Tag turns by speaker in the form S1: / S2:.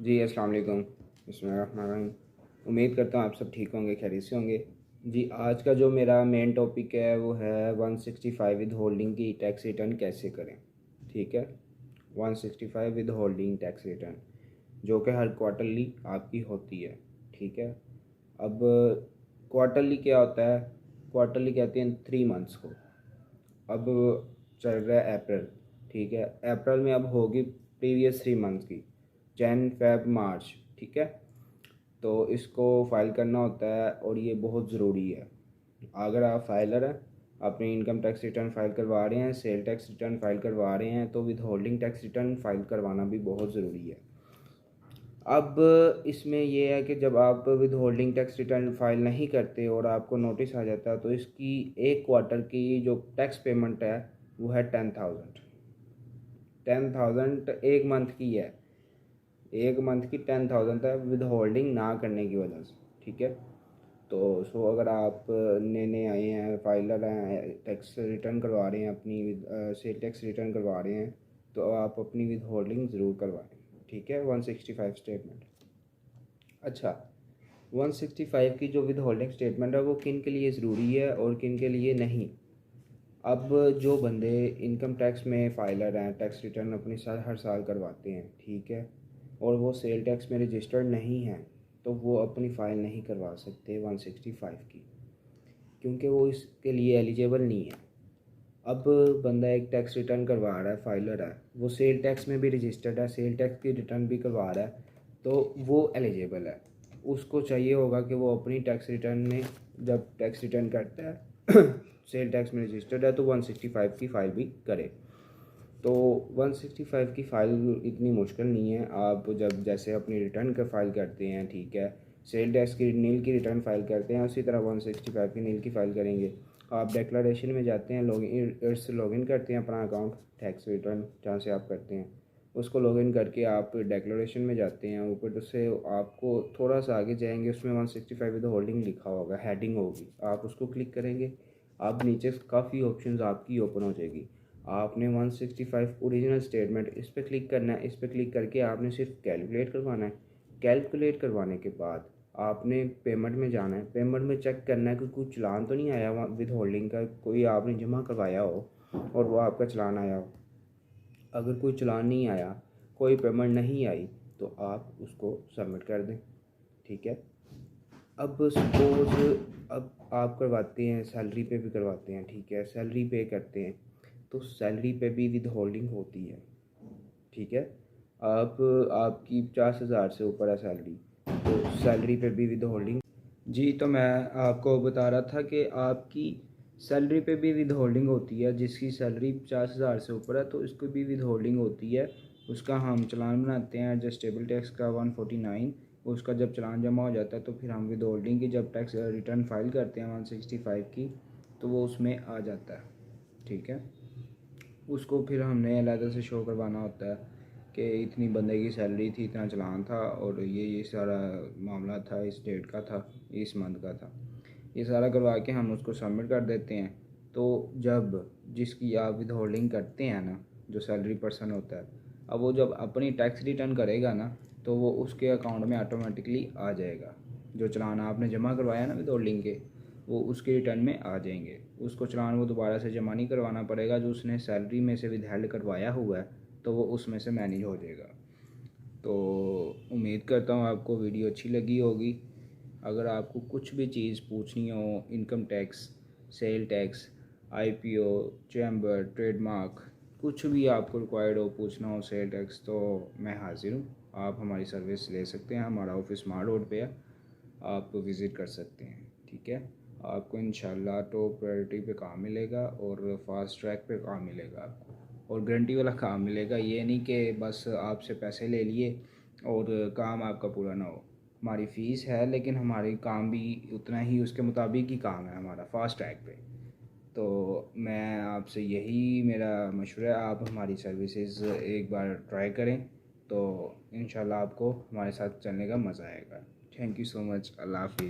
S1: जी अस्सलाम वालेकुम। बिस्मिल्लाहिर्रहमानिर्रहीम। उम्मीद करता हूँ आप सब ठीक होंगे, खैरियत से होंगे। जी आज का जो मेरा मेन टॉपिक है वो है 165 विद होल्डिंग की टैक्स रिटर्न कैसे करें। ठीक है, 165 विद होल्डिंग टैक्स रिटर्न जो कि हर क्वार्टरली आपकी होती है। ठीक है, अब क्वार्टरली क्या होता है? क्वार्टरली कहते हैं 3 मंथ्स को। अब चल रहा है अप्रैल। ठीक है, अप्रैल में अब होगी प्रीवियस 3 मंथ्स की, जैन फेब मार्च। ठीक है, तो इसको फाइल करना होता है और ये बहुत ज़रूरी है। अगर आप फाइलर हैं, अपनी इनकम टैक्स रिटर्न फाइल करवा रहे हैं, सेल टैक्स रिटर्न फाइल करवा रहे हैं, तो with holding tax return file करवाना भी बहुत ज़रूरी है। अब इसमें यह है कि जब आप with holding tax return file नहीं करते और आपको नोटिस आ जाता है तो इसकी एक क्वार्टर की जो टैक्स पेमेंट है वो है 10,000। 10,000 एक मंथ की है, एक मंथ की 10,000 है विद होल्डिंग ना करने की वजह से। ठीक है, तो अगर आप नए आए हैं, फाइलर हैं, टैक्स रिटर्न करवा रहे हैं, अपनी सेल टैक्स रिटर्न करवा रहे हैं, तो आप अपनी विद होल्डिंग ज़रूर करवाएं। ठीक है, 165 स्टेटमेंट। अच्छा, 165 की जो विद होल्डिंग स्टेटमेंट है वो किन के लिए ज़रूरी है और किन के लिए नहीं। अब जो बंदे इनकम टैक्स में फाइलर हैं, टैक्स रिटर्न अपनी हर साल करवाते हैं, ठीक है, और वो सेल टैक्स में रजिस्टर्ड नहीं हैं, तो वो अपनी फ़ाइल नहीं करवा सकते 165 की, क्योंकि वो इसके लिए एलिजिबल नहीं है। अब बंदा एक टैक्स रिटर्न करवा रहा है, फाइलर है, वो सेल टैक्स में भी रजिस्टर्ड है, सेल टैक्स की रिटर्न भी करवा रहा है, तो वो एलिजिबल है। उसको चाहिए होगा कि वो अपनी टैक्स रिटर्न में जब टैक्स रिटर्न करता है सेल टैक्स में रजिस्टर्ड है तो 165 की फ़ाइल भी करे। तो 165 की फ़ाइल इतनी मुश्किल नहीं है। आप जब जैसे अपनी रिटर्न का फ़ाइल करते हैं, ठीक है, सेल टैक्स की नील की रिटर्न फाइल करते हैं, उसी तरह 165 की नील की फ़ाइल करेंगे। आप डिक्लेरेशन में जाते हैं, लॉगिन करते हैं अपना अकाउंट, टैक्स रिटर्न जहाँ से आप करते हैं उसको लॉगिन करके आप डिक्लेरेशन में जाते हैं। ऊपर से आपको थोड़ा सा आगे जाएंगे, उसमें 165 विद होल्डिंग लिखा होगा, हेडिंग होगी, आप उसको क्लिक करेंगे, आप नीचे काफ़ी ऑप्शंस आपकी ओपन हो जाएगी। आपने 165 ओरिजिनल स्टेटमेंट इस पर क्लिक करना है। इस पर क्लिक करके आपने सिर्फ कैलकुलेट करवाना है। कैलकुलेट करवाने के बाद आपने पेमेंट में जाना है। पेमेंट में चेक करना है कि कोई चालान तो नहीं आया वहाँ विद होल्डिंग का, कोई आपने जमा करवाया हो और वो आपका चालान आया हो। अगर कोई चालान नहीं आया, कोई पेमेंट नहीं आई, तो आप उसको सबमिट कर दें। ठीक है, अब सपोज अब आप करवाते हैं, सैलरी पे भी करवाते हैं, ठीक है, सैलरी पे करते हैं तो सैलरी पे भी विद होल्डिंग होती है। ठीक है, आप आपकी 50,000 से ऊपर है सैलरी, तो सैलरी पे भी विद होल्डिंग। जी, तो मैं आपको बता रहा था कि आपकी सैलरी पे भी विद होल्डिंग होती है। जिसकी सैलरी 50,000 से ऊपर है तो इसको भी विद होल्डिंग होती है। उसका हम चालान बनाते हैं एडजस्टेबल टैक्स का 149। उसका जब चालान जमा हो जाता है तो फिर हम विद होल्डिंग की जब टैक्स रिटर्न फाइल करते हैं 165 की, तो वो उसमें आ जाता है। ठीक है, उसको फिर हमने अलग से शो करवाना होता है कि इतनी बंदे की सैलरी थी, इतना चालान था और ये सारा मामला था, इस डेट का था, इस मंथ का था। ये सारा करवा के हम उसको सबमिट कर देते हैं। तो जब जिसकी आप विद होल्डिंग करते हैं ना, जो सैलरी पर्सन होता है, अब वो जब अपनी टैक्स रिटर्न करेगा ना, तो वो उसके अकाउंट में ऑटोमेटिकली आ जाएगा। जो चालान आपने जमा करवाया ना विद होल्डिंग के, वो उसके रिटर्न में आ जाएंगे। उसको चालान वो दोबारा से जमा नहीं करवाना पड़ेगा, जो उसने सैलरी में से विद हेल्ड करवाया हुआ है तो वो उसमें से मैनेज हो जाएगा। तो उम्मीद करता हूँ आपको वीडियो अच्छी लगी होगी। अगर आपको कुछ भी चीज़ पूछनी हो, income tax, sale tax, IPO, chamber, trademark, कुछ भी आपको रिक्वायर्ड हो, पूछना हो सेल टैक्स, तो मैं हाजिर हूँ। आप हमारी सर्विस ले सकते हैं। हमारा ऑफिस माल रोड पे है, आप विज़िट कर सकते हैं। ठीक है, आपको इंशाल्लाह टॉप प्रायोरिटी पे काम मिलेगा और फास्ट ट्रैक पे काम मिलेगा आपको, और गारंटी वाला काम मिलेगा। ये नहीं कि बस आपसे पैसे ले लिए और काम आपका पूरा ना हो। हमारी फ़ीस है लेकिन हमारे काम भी उतना ही, उसके मुताबिक ही काम है हमारा फास्ट ट्रैक पे। तो मैं आपसे यही मेरा मशवरा है, आप हमारी सर्विसेज एक बार ट्राई करें, तो इंशाल्लाह आपको हमारे साथ चलने का मज़ा आएगा। Thank you so much. अल्लाह हाफ़िज़।